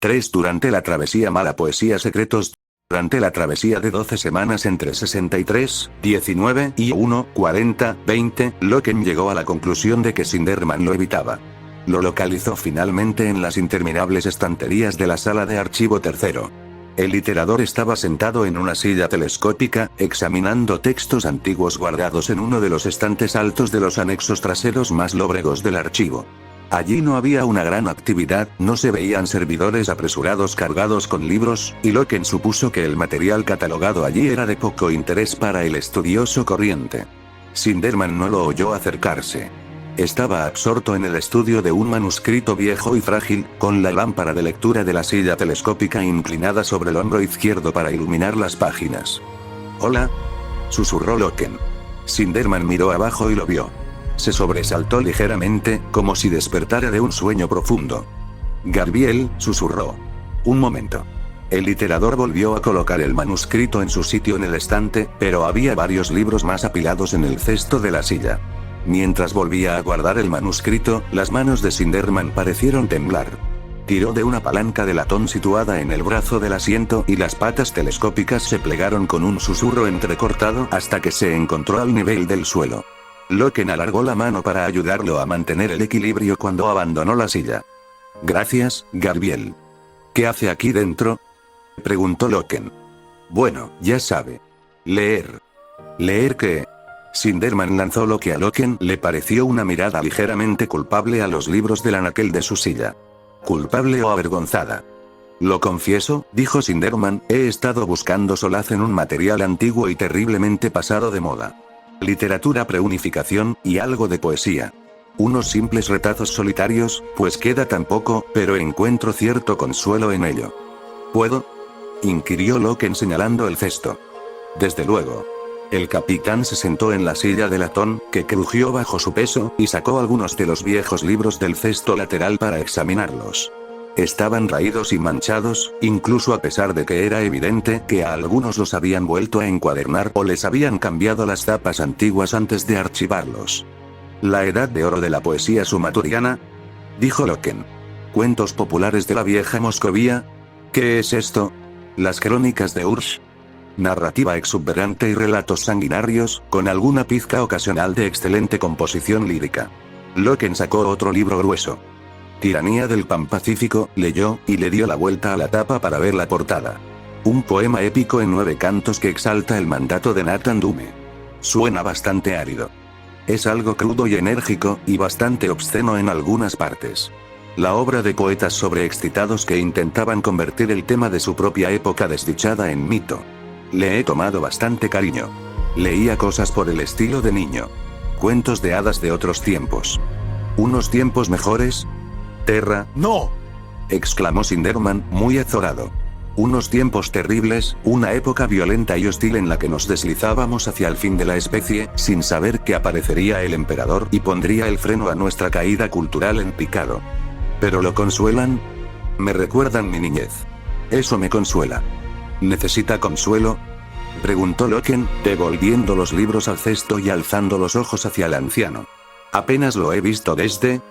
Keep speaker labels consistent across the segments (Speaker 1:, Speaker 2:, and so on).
Speaker 1: 3 durante la travesía Mala Poesía Secretos. Durante la travesía de 12 semanas entre 63, 19 y 1, 40, 20, Loken llegó a la conclusión de que Sinderman lo evitaba. Lo localizó finalmente en las interminables estanterías de la sala de archivo tercero. El iterador estaba sentado en una silla telescópica, examinando textos antiguos guardados en uno de los estantes altos de los anexos traseros más lóbregos del archivo. Allí no había una gran actividad, no se veían servidores apresurados cargados con libros, y Loken supuso que el material catalogado allí era de poco interés para el estudioso corriente. Sinderman no lo oyó acercarse. Estaba absorto en el estudio de un manuscrito viejo y frágil, con la lámpara de lectura de la silla telescópica inclinada sobre el hombro izquierdo para iluminar las páginas. «Hola», susurró Loken. Sinderman miró abajo y lo vio. Se sobresaltó ligeramente, como si despertara de un sueño profundo. «Gabriel», susurró. «Un momento». El iterador volvió a colocar el manuscrito en su sitio en el estante, pero había varios libros más apilados en el cesto de la silla. Mientras volvía a guardar el manuscrito, las manos de Sinderman parecieron temblar. Tiró de una palanca de latón situada en el brazo del asiento y las patas telescópicas se plegaron con un susurro entrecortado hasta que se encontró al nivel del suelo. Loken alargó la mano para ayudarlo a mantener el equilibrio cuando abandonó la silla. «Gracias, Gabriel». «¿Qué hace aquí dentro?», preguntó Loken. «Bueno, ya sabe. Leer». «¿Leer qué?». Sinderman lanzó lo que a Loken le pareció una mirada ligeramente culpable a los libros del anaquel de su silla. ¿Culpable o avergonzada? «Lo confieso», dijo Sinderman, «he estado buscando solaz en un material antiguo y terriblemente pasado de moda. Literatura preunificación, y algo de poesía. Unos simples retazos solitarios, pues queda tan poco, pero encuentro cierto consuelo en ello». «¿Puedo?», inquirió Loken señalando el cesto. «Desde luego». El capitán se sentó en la silla de latón, que crujió bajo su peso, y sacó algunos de los viejos libros del cesto lateral para examinarlos. Estaban raídos y manchados, incluso a pesar de que era evidente que a algunos los habían vuelto a encuadernar o les habían cambiado las tapas antiguas antes de archivarlos. «La edad de oro de la poesía sumaturiana», dijo Loken. «Cuentos populares de la vieja Moscovía». «¿Qué es esto?». «Las crónicas de Ursh». «Narrativa exuberante y relatos sanguinarios, con alguna pizca ocasional de excelente composición lírica». Loken sacó otro libro grueso. «Tiranía del Pan Pacífico», leyó, y le dio la vuelta a la tapa para ver la portada. Un poema épico en 9 cantos que exalta el mandato de Nathan Dume. Suena bastante árido. Es algo crudo y enérgico, y bastante obsceno en algunas partes. La obra de poetas sobreexcitados que intentaban convertir el tema de su propia época desdichada en mito. Le he tomado bastante cariño. Leía cosas por el estilo de niño. Cuentos de hadas de otros tiempos. ¿Unos tiempos mejores? «Terra, no», exclamó Sinderman, muy azorado. «Unos tiempos terribles, una época violenta y hostil en la que nos deslizábamos hacia el fin de la especie, sin saber que aparecería el emperador y pondría el freno a nuestra caída cultural en picado. Pero lo consuelan. Me recuerdan mi niñez. Eso me consuela». «¿Necesita consuelo?», preguntó Loken, devolviendo los libros al cesto y alzando los ojos hacia el anciano. «Apenas lo he visto desde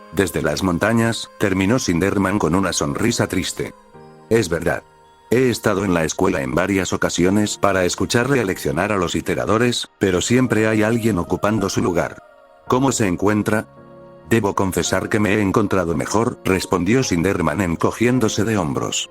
Speaker 1: las montañas», terminó Sinderman con una sonrisa triste. «Es verdad. He estado en la escuela en varias ocasiones para escucharle leccionar a los iteradores, pero siempre hay alguien ocupando su lugar. ¿Cómo se encuentra?». «Debo confesar que me he encontrado mejor», respondió Sinderman encogiéndose de hombros.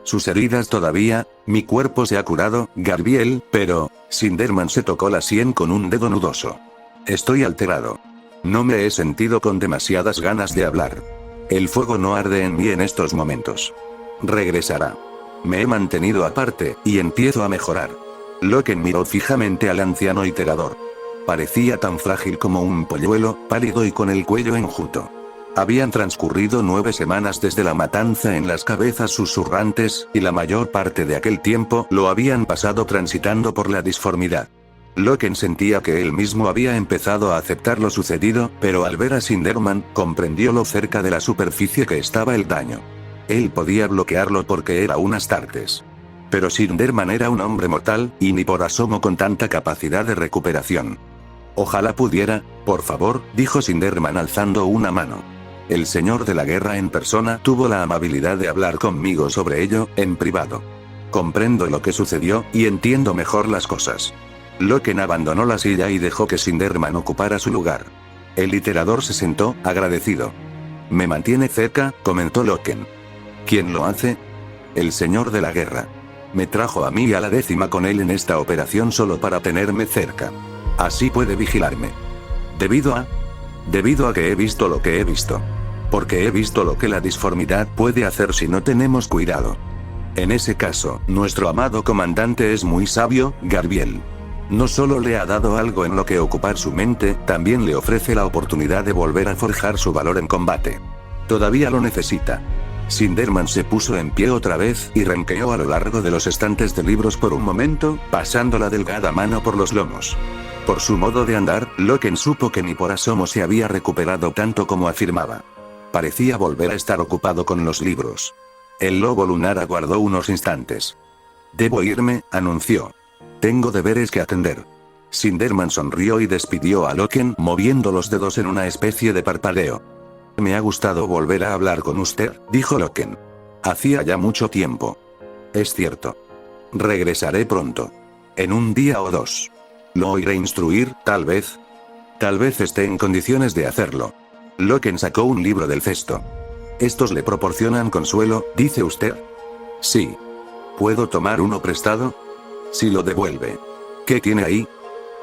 Speaker 1: «Sus heridas todavía, mi cuerpo se ha curado, Gabriel, pero…». Sinderman se tocó la sien con un dedo nudoso. «Estoy alterado. No me he sentido con demasiadas ganas de hablar. El fuego no arde en mí en estos momentos. Regresará. Me he mantenido aparte, y empiezo a mejorar». Loken miró fijamente al anciano iterador. Parecía tan frágil como un polluelo, pálido y con el cuello enjuto. Habían transcurrido 9 semanas desde la matanza en las cabezas susurrantes, y la mayor parte de aquel tiempo lo habían pasado transitando por la disformidad. Loken sentía que él mismo había empezado a aceptar lo sucedido, pero al ver a Sinderman, comprendió lo cerca de la superficie que estaba el daño. Él podía bloquearlo porque era un Astartes. Pero Sinderman era un hombre mortal, y ni por asomo con tanta capacidad de recuperación. «Ojalá pudiera, por favor», dijo Sinderman alzando una mano. El señor de la guerra en persona tuvo la amabilidad de hablar conmigo sobre ello, en privado. Comprendo lo que sucedió, y entiendo mejor las cosas. Loken abandonó la silla y dejó que Sinderman ocupara su lugar. El literador se sentó, agradecido. Me mantiene cerca, comentó Loken. ¿Quién lo hace? El señor de la guerra. Me trajo a mí y a la 10ª con él en esta operación solo para tenerme cerca. Así puede vigilarme. Debido a que he visto lo que he visto. Porque he visto lo que la disformidad puede hacer si no tenemos cuidado. En ese caso, nuestro amado comandante es muy sabio, Garbiel. No solo le ha dado algo en lo que ocupar su mente, también le ofrece la oportunidad de volver a forjar su valor en combate. Todavía lo necesita. Sinderman se puso en pie otra vez y renqueó a lo largo de los estantes de libros por un momento, pasando la delgada mano por los lomos. Por su modo de andar, Loken supo que ni por asomo se había recuperado tanto como afirmaba. Parecía volver a estar ocupado con los libros. El lobo lunar aguardó unos instantes. Debo irme, anunció. Tengo deberes que atender. Sinderman sonrió y despidió a Loken moviendo los dedos en una especie de parpadeo. Me ha gustado volver a hablar con usted, dijo Loken. Hacía ya mucho tiempo. Es cierto. Regresaré pronto. En un día o dos. Lo oiré instruir, tal vez. Tal vez esté en condiciones de hacerlo. Loken sacó un libro del cesto. ¿Estos le proporcionan consuelo, dice usted? Sí. ¿Puedo tomar uno prestado? Si lo devuelve. ¿Qué tiene ahí?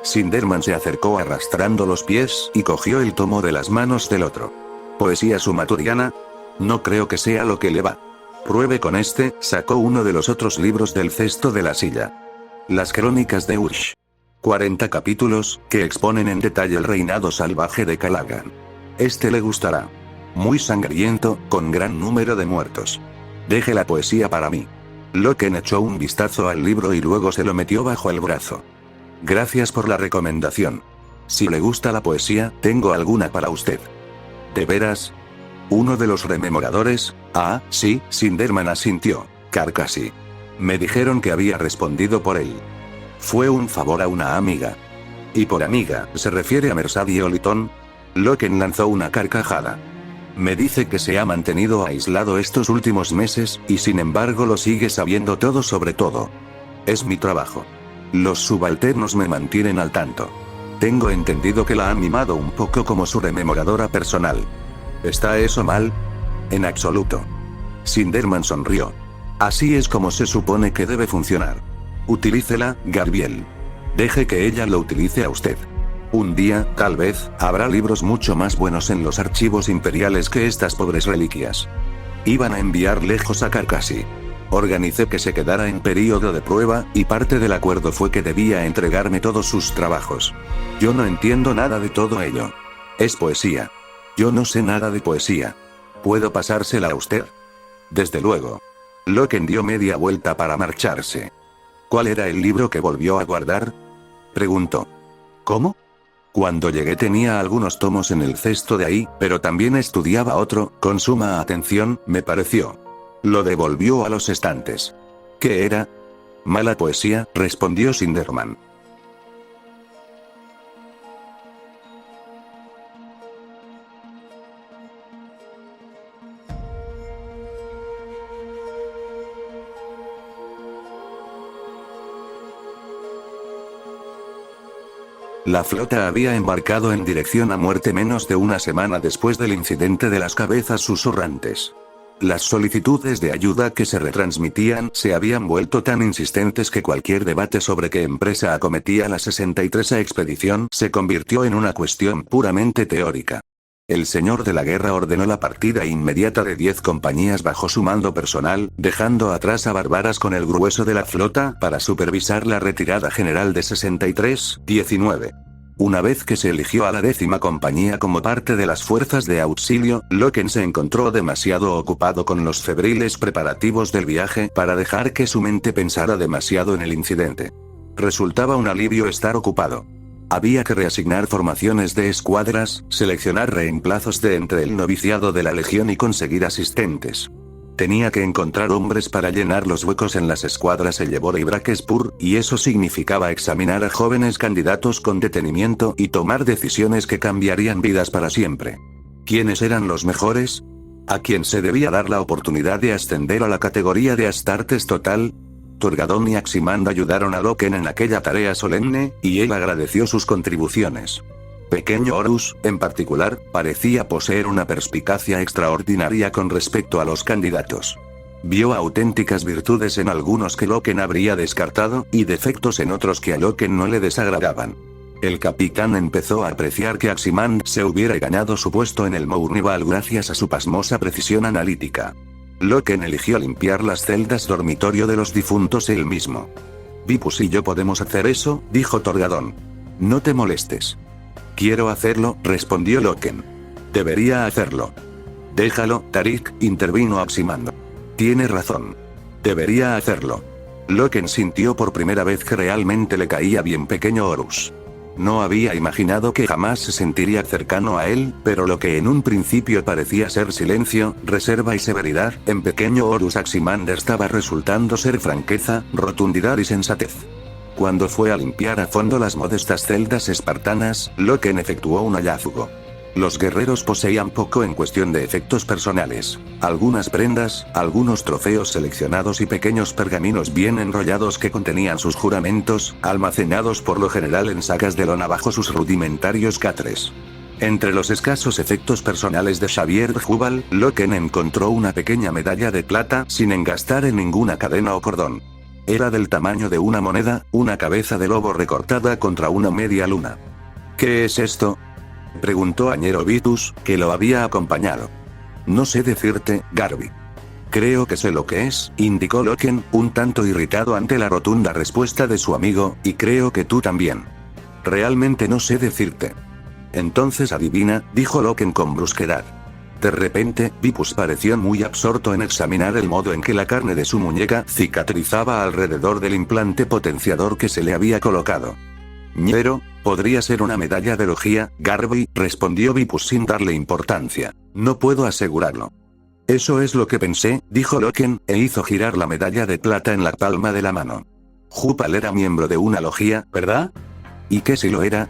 Speaker 1: Sinderman se acercó arrastrando los pies y cogió el tomo de las manos del otro. ¿Poesía sumaturiana? No creo que sea lo que le va. Pruebe con este, sacó uno de los otros libros del cesto de la silla. Las crónicas de Ursh. 40 capítulos, que exponen en detalle el reinado salvaje de Calagan. Este le gustará. Muy sangriento, con gran número de muertos. Deje la poesía para mí. Loken echó un vistazo al libro y luego se lo metió bajo el brazo. Gracias por la recomendación. Si le gusta la poesía, tengo alguna para usted. ¿De veras? Uno de los rememoradores. Ah, sí, Sinderman asintió. Carcassi. Me dijeron que había respondido por él. Fue un favor a una amiga. ¿Y por amiga, se refiere a Mersadie Oliton? Loken lanzó una carcajada. Me dice que se ha mantenido aislado estos últimos meses, y sin embargo lo sigue sabiendo todo sobre todo. Es mi trabajo. Los subalternos me mantienen al tanto. Tengo entendido que la han mimado un poco como su rememoradora personal. ¿Está eso mal? En absoluto. Sinderman sonrió. Así es como se supone que debe funcionar. Utilícela, Garbiel. Deje que ella lo utilice a usted. Un día, tal vez, habrá libros mucho más buenos en los archivos imperiales que estas pobres reliquias. Iban a enviar lejos a Carcassi. Organicé que se quedara en período de prueba, y parte del acuerdo fue que debía entregarme todos sus trabajos. Yo no entiendo nada de todo ello. Es poesía. Yo no sé nada de poesía. ¿Puedo pasársela a usted? Desde luego. Loken dio media vuelta para marcharse. ¿Cuál era el libro que volvió a guardar? Preguntó. ¿Cómo? Cuando llegué tenía algunos tomos en el cesto de ahí, pero también estudiaba otro, con suma atención, me pareció. Lo devolvió a los estantes. ¿Qué era? Mala poesía, respondió Sinderman. La flota había embarcado en dirección a muerte menos de una semana después del incidente de las cabezas susurrantes. Las solicitudes de ayuda que se retransmitían se habían vuelto tan insistentes que cualquier debate sobre qué empresa acometía la 63ª expedición se convirtió en una cuestión puramente teórica. El señor de la guerra ordenó la partida inmediata de 10 compañías bajo su mando personal, dejando atrás a Bárbaras con el grueso de la flota para supervisar la retirada general de 63-19. Una vez que se eligió a la 10ª compañía como parte de las fuerzas de auxilio, Loken se encontró demasiado ocupado con los febriles preparativos del viaje para dejar que su mente pensara demasiado en el incidente. Resultaba un alivio estar ocupado. Había que reasignar formaciones de escuadras, seleccionar reemplazos de entre el noviciado de la legión y conseguir asistentes. Tenía que encontrar hombres para llenar los huecos en las escuadras Ellebora y Brakespur, y eso significaba examinar a jóvenes candidatos con detenimiento y tomar decisiones que cambiarían vidas para siempre. ¿Quiénes eran los mejores? ¿A quién se debía dar la oportunidad de ascender a la categoría de Astartes total? Turgadón y Aximand ayudaron a Loken en aquella tarea solemne, y él agradeció sus contribuciones. Pequeño Horus, en particular, parecía poseer una perspicacia extraordinaria con respecto a los candidatos. Vio auténticas virtudes en algunos que Loken habría descartado, y defectos en otros que a Loken no le desagradaban. El capitán empezó a apreciar que Aximand se hubiera ganado su puesto en el Mournival gracias a su pasmosa precisión analítica. Loken eligió limpiar las celdas dormitorio de los difuntos él mismo. Vipus y yo podemos hacer eso, dijo Torgadón. No te molestes. Quiero hacerlo, respondió Loken. Debería hacerlo. Déjalo, Tarik, intervino Aximand. Tiene razón. Debería hacerlo. Loken sintió por primera vez que realmente le caía bien pequeño Horus. No había imaginado que jamás se sentiría cercano a él, pero lo que en un principio parecía ser silencio, reserva y severidad, en pequeño Horus Aximand estaba resultando ser franqueza, rotundidad y sensatez. Cuando fue a limpiar a fondo las modestas celdas espartanas, Loken efectuó un hallazgo. Los guerreros poseían poco en cuestión de efectos personales. Algunas prendas, algunos trofeos seleccionados y pequeños pergaminos bien enrollados que contenían sus juramentos, almacenados por lo general en sacas de lona bajo sus rudimentarios catres. Entre los escasos efectos personales de Xavier Jubal, Loken encontró una pequeña medalla de plata sin engastar en ninguna cadena o cordón. Era del tamaño de una moneda, una cabeza de lobo recortada contra una media luna. ¿Qué es esto?, preguntó Añero Vitus, que lo había acompañado. No sé decirte, Garby. Creo que sé lo que es, indicó Loken, un tanto irritado ante la rotunda respuesta de su amigo, y creo que tú también. Realmente no sé decirte. Entonces adivina, dijo Loken con brusquedad. De repente, Vipus pareció muy absorto en examinar el modo en que la carne de su muñeca cicatrizaba alrededor del implante potenciador que se le había colocado. Ñero, podría ser una medalla de logía, Garby, respondió Vipus sin darle importancia. No puedo asegurarlo. Eso es lo que pensé, dijo Loken, e hizo girar la medalla de plata en la palma de la mano. Jupal era miembro de una logia, ¿verdad? ¿Y qué si lo era?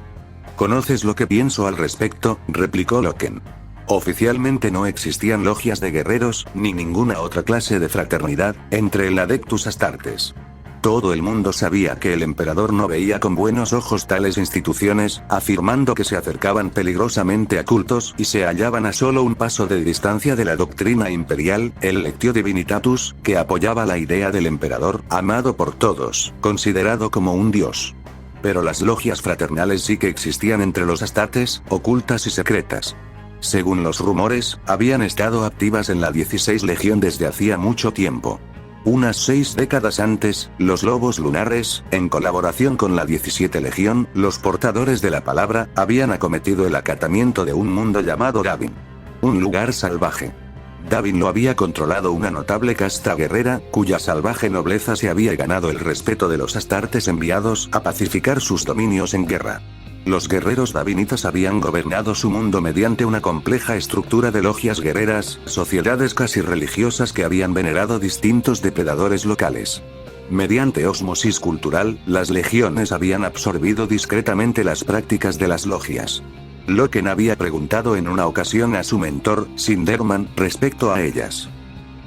Speaker 1: ¿Conoces lo que pienso al respecto?, replicó Loken. Oficialmente no existían logias de guerreros, ni ninguna otra clase de fraternidad, entre el Adeptus Astartes. Todo el mundo sabía que el emperador no veía con buenos ojos tales instituciones, afirmando que se acercaban peligrosamente a cultos y se hallaban a solo un paso de distancia de la doctrina imperial, el Lectio Divinitatus, que apoyaba la idea del emperador, amado por todos, considerado como un dios. Pero las logias fraternales sí que existían entre los Astartes, ocultas y secretas. Según los rumores, habían estado activas en la 16 Legión desde hacía mucho tiempo. Unas 6 décadas antes, los Lobos Lunares, en colaboración con la 17 Legión, los portadores de la palabra, habían acometido el acatamiento de un mundo llamado Davin. Un lugar salvaje. Davin lo había controlado una notable casta guerrera, cuya salvaje nobleza se había ganado el respeto de los Astartes enviados a pacificar sus dominios en guerra. Los guerreros davinitas habían gobernado su mundo mediante una compleja estructura de logias guerreras, sociedades casi religiosas que habían venerado distintos depredadores locales. Mediante ósmosis cultural, las legiones habían absorbido discretamente las prácticas de las logias. Loken había preguntado en una ocasión a su mentor, Sinderman, respecto a ellas.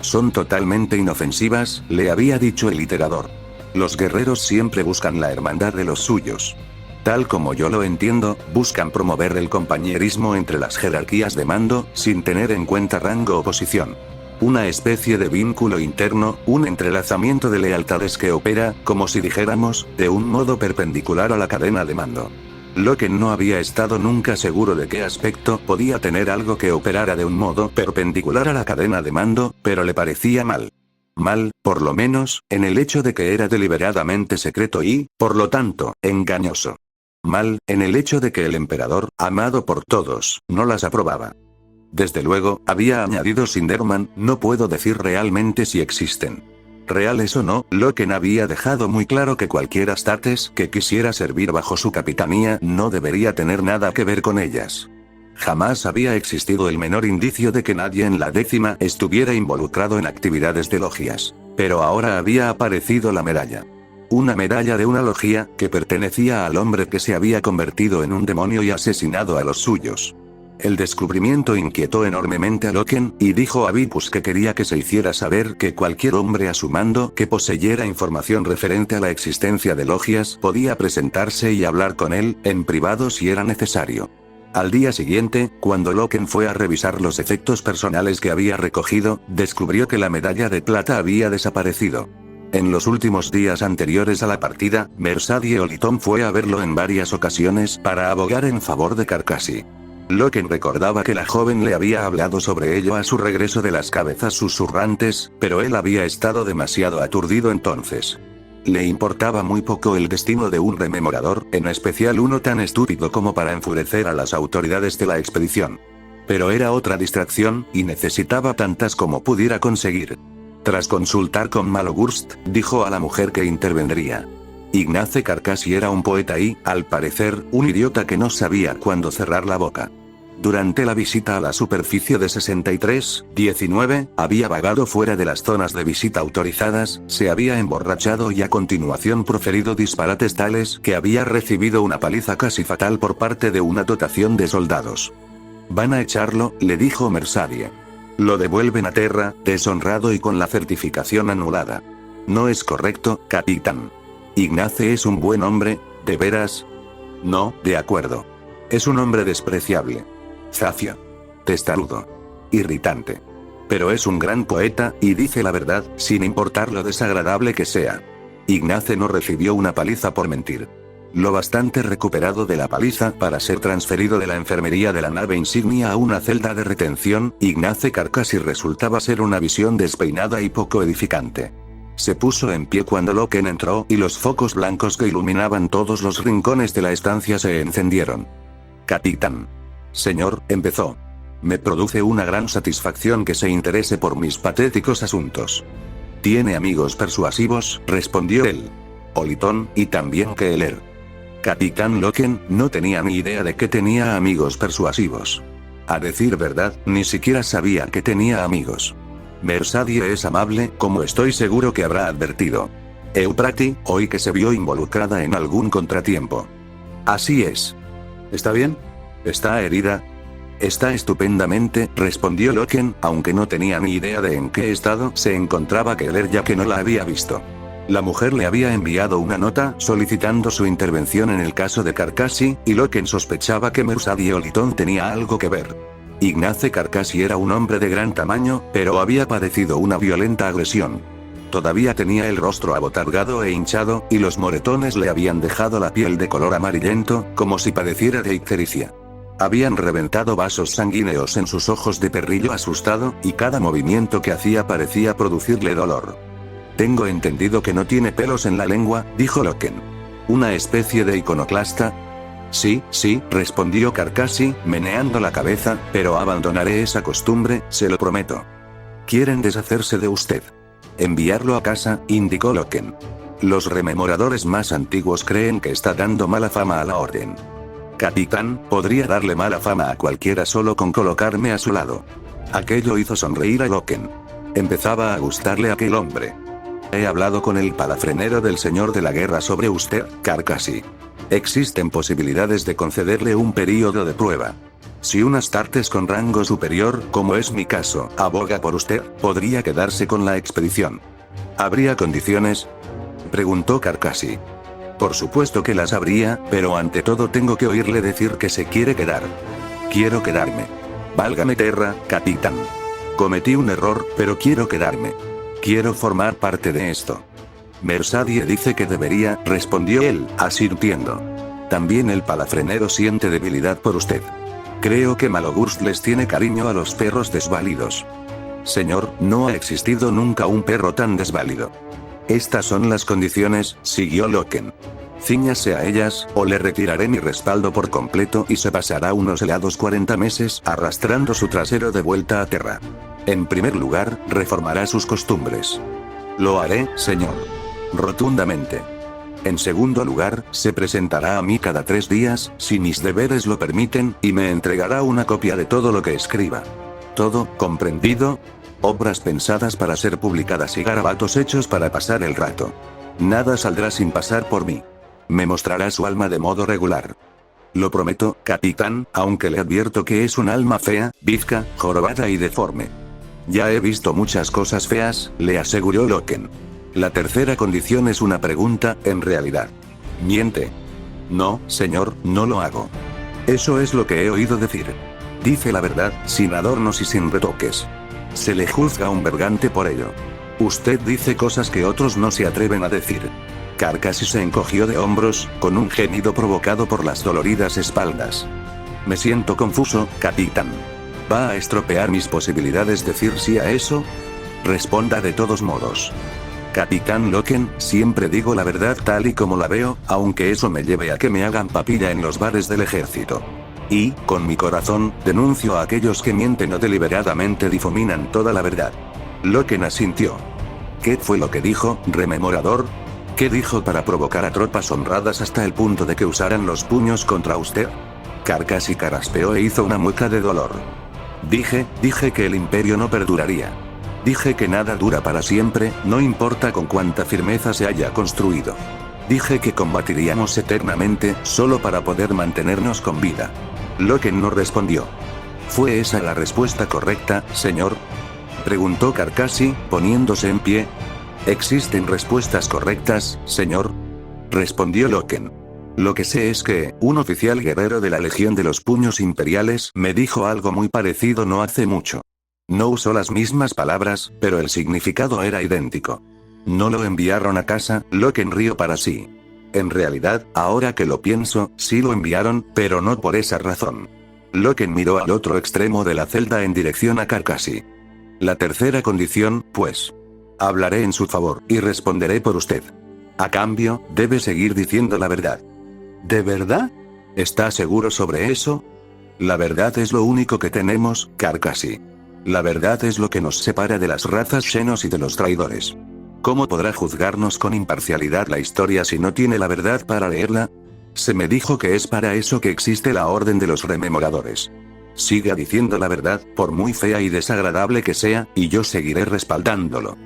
Speaker 1: Son totalmente inofensivas, le había dicho el iterador. Los guerreros siempre buscan la hermandad de los suyos. Tal como yo lo entiendo, buscan promover el compañerismo entre las jerarquías de mando, sin tener en cuenta rango o posición. Una especie de vínculo interno, un entrelazamiento de lealtades que opera, como si dijéramos, de un modo perpendicular a la cadena de mando. Loken no había estado nunca seguro de qué aspecto podía tener algo que operara de un modo perpendicular a la cadena de mando, pero le parecía mal. Mal, por lo menos, en el hecho de que era deliberadamente secreto y, por lo tanto, engañoso. Mal, en el hecho de que el emperador, amado por todos, no las aprobaba. Desde luego, había añadido Sinderman, no puedo decir realmente si existen. Reales o no, Loken había dejado muy claro que cualquier Astartes que quisiera servir bajo su capitanía no debería tener nada que ver con ellas. Jamás había existido el menor indicio de que nadie en la 10ª estuviera involucrado en actividades de logias. Pero ahora había aparecido la medalla. Una medalla de una logia, que pertenecía al hombre que se había convertido en un demonio y asesinado a los suyos. El descubrimiento inquietó enormemente a Loken, y dijo a Vipus que quería que se hiciera saber que cualquier hombre a su mando que poseyera información referente a la existencia de logias podía presentarse y hablar con él, en privado si era necesario. Al día siguiente, cuando Loken fue a revisar los efectos personales que había recogido, descubrió que la medalla de plata había desaparecido. En los últimos días anteriores a la partida, Mersadie Oliton fue a verlo en varias ocasiones para abogar en favor de Carcassi. Loken recordaba que la joven le había hablado sobre ello a su regreso de las cabezas susurrantes, pero él había estado demasiado aturdido entonces. Le importaba muy poco el destino de un rememorador, en especial uno tan estúpido como para enfurecer a las autoridades de la expedición. Pero era otra distracción, y necesitaba tantas como pudiera conseguir. Tras consultar con Malogurst, dijo a la mujer que intervendría. Ignace Carcassi era un poeta y, al parecer, un idiota que no sabía cuándo cerrar la boca. Durante la visita a la superficie de 63-19, había vagado fuera de las zonas de visita autorizadas, se había emborrachado y a continuación proferido disparates tales que había recibido una paliza casi fatal por parte de una dotación de soldados. «Van a echarlo», le dijo Mersadie. «Lo devuelven a Terra, deshonrado y con la certificación anulada». «No es correcto, capitán. Ignace es un buen hombre, ¿de veras?» «No, de acuerdo. Es un hombre despreciable. Zafio. Testarudo. Irritante. Pero es un gran poeta, y dice la verdad, sin importar lo desagradable que sea. Ignace no recibió una paliza por mentir. Lo bastante recuperado de la paliza para ser transferido de la enfermería de la nave insignia a una celda de retención, Ignace Carcassi resultaba ser una visión despeinada y poco edificante. Se puso en pie cuando Loken entró y los focos blancos que iluminaban todos los rincones de la estancia se encendieron. «Capitán. Señor», empezó. «Me produce una gran satisfacción que se interese por mis patéticos asuntos». «¿Tiene amigos persuasivos?», respondió él. «Oliton, y también Keeler». Capitán Loken no tenía ni idea de que tenía amigos persuasivos. A decir verdad, ni siquiera sabía que tenía amigos. Mersadie es amable, como estoy seguro que habrá advertido. Euprati, oí que se vio involucrada en algún contratiempo. «Así es». «¿Está bien? ¿Está herida?» «Está estupendamente», respondió Loken, aunque no tenía ni idea de en qué estado se encontraba Keeler ya que no la había visto. La mujer le había enviado una nota solicitando su intervención en el caso de Carcassi, y Loken sospechaba que Mersadie Oliton tenía algo que ver. Ignace Carcassi era un hombre de gran tamaño, pero había padecido una violenta agresión. Todavía tenía el rostro abotargado e hinchado, y los moretones le habían dejado la piel de color amarillento, como si padeciera de ictericia. Habían reventado vasos sanguíneos en sus ojos de perrillo asustado, y cada movimiento que hacía parecía producirle dolor. «Tengo entendido que no tiene pelos en la lengua», dijo Loken. «¿Una especie de iconoclasta?» «Sí, sí», respondió Carcassi, meneando la cabeza, «pero abandonaré esa costumbre, se lo prometo». «Quieren deshacerse de usted». «Enviarlo a casa», indicó Loken. «Los rememoradores más antiguos creen que está dando mala fama a la orden». «Capitán, podría darle mala fama a cualquiera solo con colocarme a su lado». Aquello hizo sonreír a Loken. Empezaba a gustarle aquel hombre. «He hablado con el palafrenero del señor de la guerra sobre usted, Carcassi. Existen posibilidades de concederle un período de prueba. Si un Astartes con rango superior, como es mi caso, aboga por usted, podría quedarse con la expedición». «¿Habría condiciones?», preguntó Carcassi. «Por supuesto que las habría, pero ante todo tengo que oírle decir que se quiere quedar». «Quiero quedarme. Válgame Terra, capitán. Cometí un error, pero quiero quedarme. Quiero formar parte de esto». «Mersadie dice que debería», respondió él, asintiendo. «También el palafrenero siente debilidad por usted. Creo que Malogurst les tiene cariño a los perros desválidos». «Señor, no ha existido nunca un perro tan desválido». «Estas son las condiciones», siguió Loken. «Cíñase a ellas, o le retiraré mi respaldo por completo y se pasará unos helados 40 meses arrastrando su trasero de vuelta a Terra. En primer lugar, reformará sus costumbres». «Lo haré, señor. Rotundamente». «En segundo lugar, se presentará a mí cada 3 días, si mis deberes lo permiten, y me entregará una copia de todo lo que escriba. Todo, ¿comprendido? Obras pensadas para ser publicadas y garabatos hechos para pasar el rato. Nada saldrá sin pasar por mí. Me mostrará su alma de modo regular». Lo prometo, capitán, aunque le advierto que es un alma fea, bizca, jorobada y deforme. Ya he visto muchas cosas feas, le aseguró Loken. La tercera condición es una pregunta, en realidad. ¿Miente? No, señor, no lo hago. Eso es lo que he oído decir. Dice la verdad, sin adornos y sin retoques. Se le juzga a un bergante por ello. Usted dice cosas que otros no se atreven a decir. Carcassi se encogió de hombros, con un gemido provocado por las doloridas espaldas. Me siento confuso, capitán. ¿Va a estropear mis posibilidades decir sí a eso? Responda de todos modos. Capitán Loken, siempre digo la verdad tal y como la veo, aunque eso me lleve a que me hagan papilla en los bares del ejército. Y, con mi corazón, denuncio a aquellos que mienten o deliberadamente difuminan toda la verdad. Loken asintió. ¿Qué fue lo que dijo, rememorador? ¿Qué dijo para provocar a tropas honradas hasta el punto de que usaran los puños contra usted? Carcassi carraspeó e hizo una mueca de dolor. Dije que el imperio no perduraría. Dije que nada dura para siempre, no importa con cuánta firmeza se haya construido. Dije que combatiríamos eternamente, solo para poder mantenernos con vida. Loken no respondió. ¿Fue esa la respuesta correcta, señor? Preguntó Carcassi, poniéndose en pie. ¿Existen respuestas correctas, señor? Respondió Loken. Lo que sé es que, un oficial guerrero de la Legión de los Puños Imperiales me dijo algo muy parecido no hace mucho. No usó las mismas palabras, pero el significado era idéntico. No lo enviaron a casa, Loken rió para sí. En realidad, ahora que lo pienso, sí lo enviaron, pero no por esa razón. Loken miró al otro extremo de la celda en dirección a Carcassi. La tercera condición, pues. Hablaré en su favor, y responderé por usted. A cambio, debe seguir diciendo la verdad. ¿De verdad? ¿Está seguro sobre eso? La verdad es lo único que tenemos, Carcassi. La verdad es lo que nos separa de las razas Xenos y de los traidores. ¿Cómo podrá juzgarnos con imparcialidad la historia si no tiene la verdad para leerla? Se me dijo que es para eso que existe la Orden de los Rememoradores. Siga diciendo la verdad, por muy fea y desagradable que sea, y yo seguiré respaldándolo.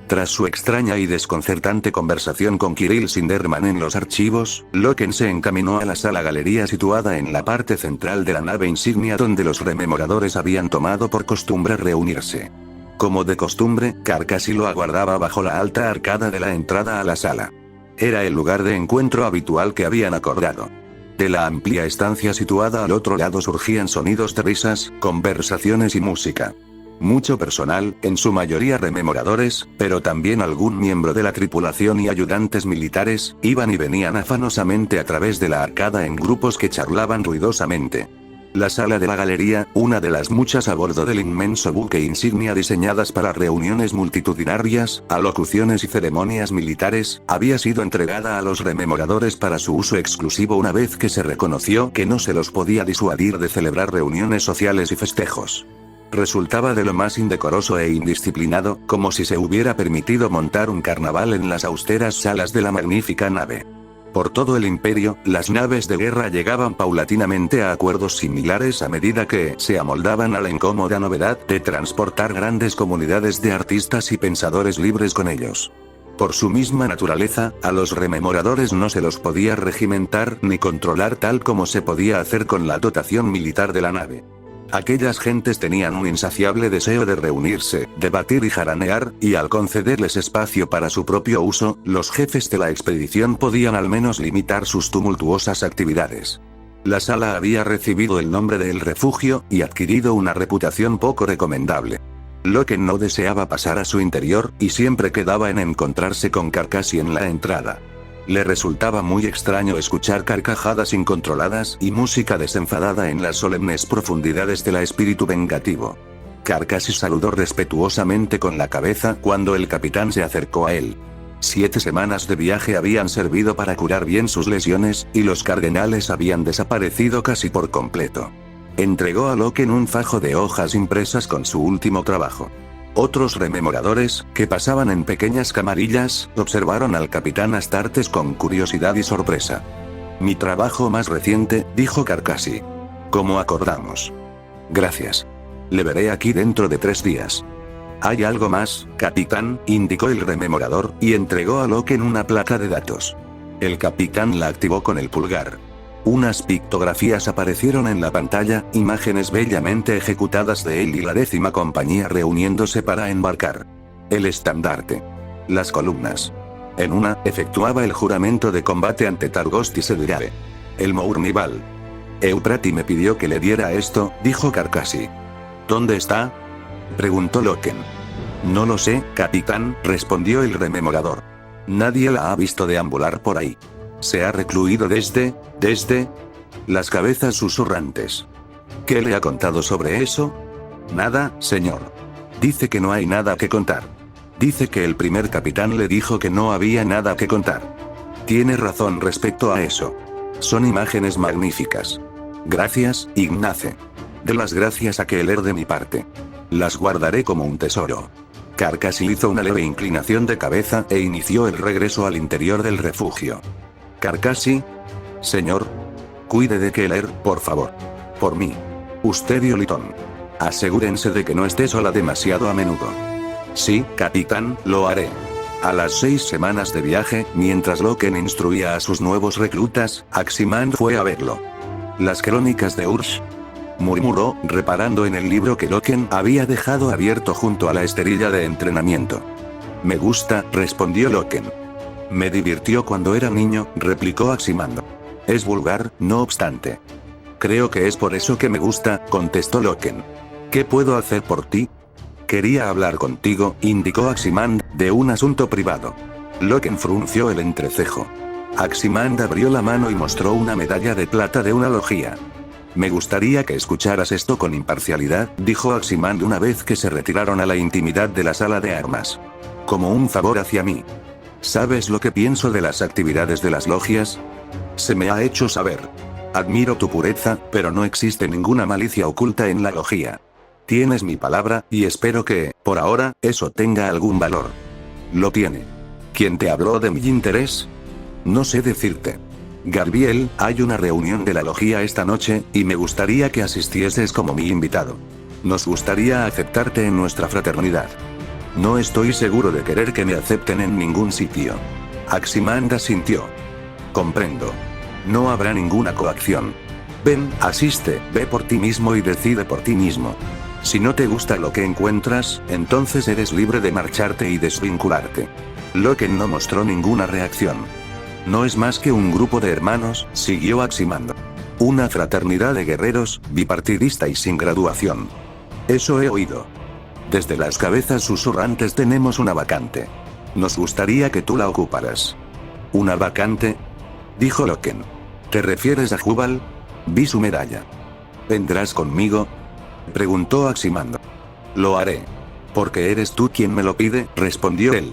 Speaker 1: Tras su extraña y desconcertante conversación con Kirill Sinderman en los archivos, Loken se encaminó a la sala-galería situada en la parte central de la nave insignia donde los rememoradores habían tomado por costumbre reunirse. Como de costumbre, Carcassi lo aguardaba bajo la alta arcada de la entrada a la sala. Era el lugar de encuentro habitual que habían acordado. De la amplia estancia situada al otro lado surgían sonidos de risas, conversaciones y música. Mucho personal, en su mayoría rememoradores, pero también algún miembro de la tripulación y ayudantes militares, iban y venían afanosamente a través de la arcada en grupos que charlaban ruidosamente. La sala de la galería, una de las muchas a bordo del inmenso buque insignia diseñadas para reuniones multitudinarias, alocuciones y ceremonias militares, había sido entregada a los rememoradores para su uso exclusivo una vez que se reconoció que no se los podía disuadir de celebrar reuniones sociales y festejos. Resultaba de lo más indecoroso e indisciplinado, como si se hubiera permitido montar un carnaval en las austeras salas de la magnífica nave. Por todo el imperio, las naves de guerra llegaban paulatinamente a acuerdos similares a medida que se amoldaban a la incómoda novedad de transportar grandes comunidades de artistas y pensadores libres con ellos. Por su misma naturaleza, a los rememoradores no se los podía regimentar ni controlar tal como se podía hacer con la dotación militar de la nave. Aquellas gentes tenían un insaciable deseo de reunirse, debatir y jaranear, y al concederles espacio para su propio uso, los jefes de la expedición podían al menos limitar sus tumultuosas actividades. La sala había recibido el nombre de El Refugio, y adquirido una reputación poco recomendable. Loken no deseaba pasar a su interior, y siempre quedaba en encontrarse con Carcassi en la entrada. Le resultaba muy extraño escuchar carcajadas incontroladas y música desenfadada en las solemnes profundidades del espíritu vengativo. Carcassi saludó respetuosamente con la cabeza cuando el capitán se acercó a él. 7 semanas de viaje habían servido para curar bien sus lesiones, y los cardenales habían desaparecido casi por completo. Entregó a Loken un fajo de hojas impresas con su último trabajo. Otros rememoradores, que pasaban en pequeñas camarillas, observaron al capitán Astartes con curiosidad y sorpresa. Mi trabajo más reciente, dijo Carcassi. Como acordamos. Gracias. Le veré aquí dentro de 3 días. ¿Hay algo más, capitán?, indicó el rememorador, y entregó a Loken una placa de datos. El capitán la activó con el pulgar. Unas pictografías aparecieron en la pantalla, imágenes bellamente ejecutadas de él y la 10ª compañía reuniéndose para embarcar. El estandarte. Las columnas. En una, efectuaba el juramento de combate ante Targost y Sedirare. El Mournival. Euprati me pidió que le diera esto, dijo Carcassi. ¿Dónde está?, preguntó Loken. No lo sé, capitán, respondió el rememorador. Nadie la ha visto deambular por ahí. ¿Se ha recluido desde? Las cabezas susurrantes. ¿Qué le ha contado sobre eso? Nada, señor. Dice que no hay nada que contar. Dice que el primer capitán le dijo que no había nada que contar. Tiene razón respecto a eso. Son imágenes magníficas. Gracias, Ignace. De las gracias a Keller de mi parte. Las guardaré como un tesoro. Carcassi hizo una leve inclinación de cabeza e inició el regreso al interior del refugio. Carcassi. Señor. Cuide de Keller, por favor. Por mí. Usted y Oliton. Asegúrense de que no esté sola demasiado a menudo. Sí, capitán, lo haré. A las 6 semanas de viaje, mientras Loken instruía a sus nuevos reclutas, Aximand fue a verlo. Las crónicas de Ursh, murmuró, reparando en el libro que Loken había dejado abierto junto a la esterilla de entrenamiento. Me gusta, respondió Loken. Me divirtió cuando era niño, replicó Aximand. Es vulgar, no obstante. Creo que es por eso que me gusta, contestó Loken. ¿Qué puedo hacer por ti? Quería hablar contigo, indicó Aximand, de un asunto privado. Loken frunció el entrecejo. Aximand abrió la mano y mostró una medalla de plata de una logía. Me gustaría que escucharas esto con imparcialidad, dijo Aximand una vez que se retiraron a la intimidad de la sala de armas. Como un favor hacia mí. ¿Sabes lo que pienso de las actividades de las logias? Se me ha hecho saber. Admiro tu pureza, pero no existe ninguna malicia oculta en la logía. Tienes mi palabra, y espero que, por ahora, eso tenga algún valor. Lo tiene. ¿Quién te habló de mi interés? No sé decirte. Garbiel, hay una reunión de la logía esta noche, y me gustaría que asistieses como mi invitado. Nos gustaría aceptarte en nuestra fraternidad. No estoy seguro de querer que me acepten en ningún sitio. Aximand asintió. Comprendo. No habrá ninguna coacción. Ven, asiste, ve por ti mismo y decide por ti mismo. Si no te gusta lo que encuentras, entonces eres libre de marcharte y desvincularte. Loken no mostró ninguna reacción. No es más que un grupo de hermanos, siguió Aximand. Una fraternidad de guerreros, bipartidista y sin graduación. Eso he oído. Desde las cabezas susurrantes tenemos una vacante. Nos gustaría que tú la ocuparas. ¿Una vacante?, dijo Loken. ¿Te refieres a Jubal? Vi su medalla. ¿Vendrás conmigo?, preguntó Aximand. Lo haré. Porque eres tú quien me lo pide, respondió él.